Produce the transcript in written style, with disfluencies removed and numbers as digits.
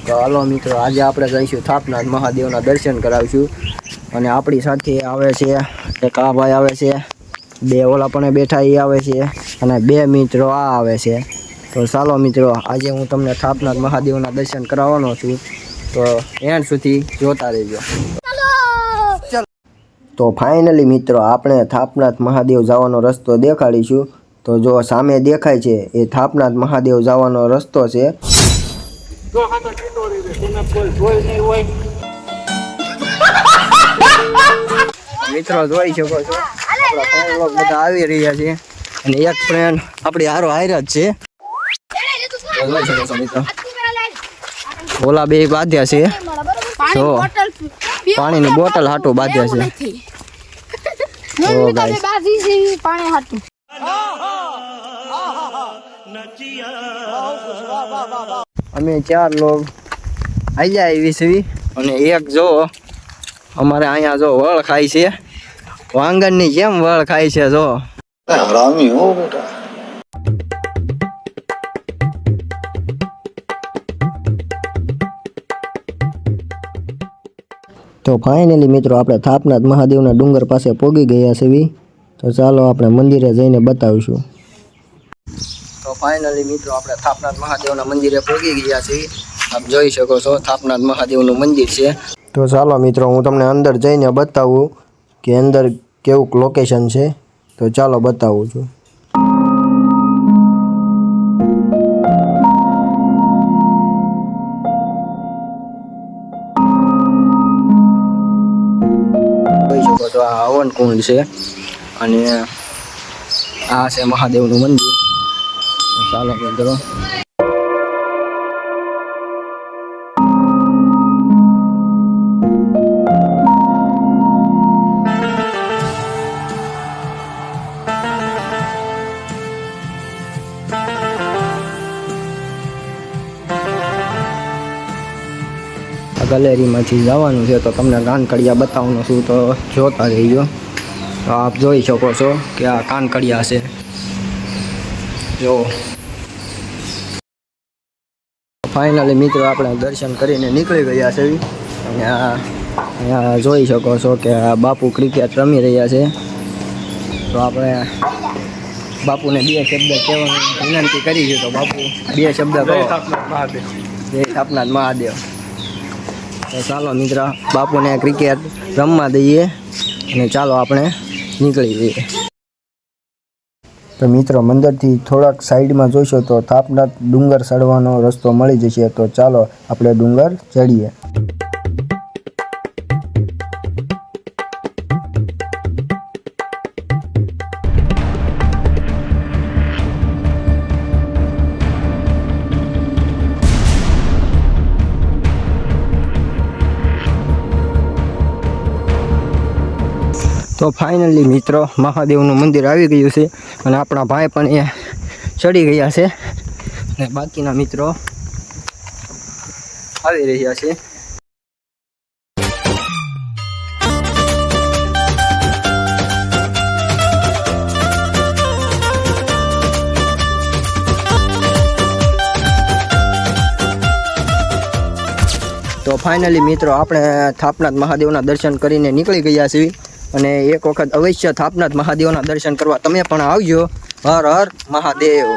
તો હાલો મિત્રો, આજે આપણે જઈશું થાપનાથ મહાદેવના દર્શન કરાવીશું. અને આપણી સાથે આવે છે એક આ ભાઈ આવે છે, બે ઓલા પણ બેઠા એ આવે છે, અને બે મિત્રો આ આવે છે. તો ચાલો મિત્રો, આજે હું તમને થાપનાથ મહાદેવના દર્શન કરાવવાનો છું, તો એન્ડ સુધી જોતા રહેજો. તો ફાઇનલી મિત્રો, આપણે થાપનાથ મહાદેવ જવાનો રસ્તો દેખાડીશું. તો જો સામે દેખાય છે એ થાપનાથ મહાદેવ જવાનો રસ્તો છે. મિત્રો જોઈ શકો છો, આપણા ફ્રેન્ડ લોકો બધા આવી રહ્યા છે, અને એક ફ્રેન્ડ આપણી હારો હાર્યા જ છે. જોઈ શકો છો મિત્રો, ઓલા બે બાંધ્યા છે, જો પાણીની બોટલ હાટું બાંધ્યા છે. અમે 4 લોગ આયા આવી છે, અને એક જો અમારે અહીંયા જો વળ ખાય છે, વાંગણની જેમ વળ ખાય છે. જો હરામી હો બેટા. તો ફાઇનલી મિત્રો, આપણે થાપનાથ મહાદેવના ડુંગર પાસે પહોંચી ગયા છે. તો ચાલો આપણે મંદિરે જઈને બતાવીશું. તો ફાઇનલી મિત્રો, આપણે થાપનાથ મહાદેવના મંદિરે પહોંચી ગયા છીએ. આપ જોઈ શકો છો, થાપનાથ મહાદેવનું મંદિર છે. તો ચાલો મિત્રો, હું તમને અંદર જઈને બતાવું કે અંદર કેવું લોકેશન છે. તો ચાલો બતાવું છું. જોઈ શકો છો, આ હવન કુંડ છે, અને આ છે મહાદેવનું મંદિર. ચાલો મિત્રો, ગેલેરીમાંથી જવાનું છે, તો તમને કાનકડિયા બતાવવાનું છું, તો જોતા રહીજો. તો આપ જોઈ શકો છો કે આ કાનકડિયા છે. જો ફાઇનલી મિત્રો, આપણે દર્શન કરીને નીકળી ગયા છે, અને અહીંયા જોઈ શકો છો કે આ બાપુ ક્રિકેટ રમી રહ્યા છે. તો આપણે બાપુને 2 શબ્દ કહેવાની વિનંતી કરી છે. તો બાપુ 2 શબ્દ કહો. જય થાપનાથ મહાદેવ. તો ચાલો મિત્ર, બાપુને ક્રિકેટ રમવા દઈએ, અને ચાલો આપણે નીકળી જઈએ. તો મિત્રો, મંદિરથી થોડાક સાઈડમાં જોઈશો તો થાપનાથ ડુંગર ચડવાનો રસ્તો મળી જશે. તો ચાલો આપણે ડુંગર ચડીએ. તો ફાઇનલી મિત્રો, મહાદેવનું મંદિર આવી ગયું છે, અને આપણા ભાઈ પણ અહીંયા ચડી ગયા છે, અને બાકીના મિત્રો આવી રહ્યા છે. તો ફાઇનલી મિત્રો, આપણે થાપનાથ મહાદેવના દર્શન કરીને નીકળી ગયા છીએ, અને એક વખત અવશ્ય થાપનાથ મહાદેવના દર્શન કરવા તમે પણ આવજો. હર હર મહાદેવ.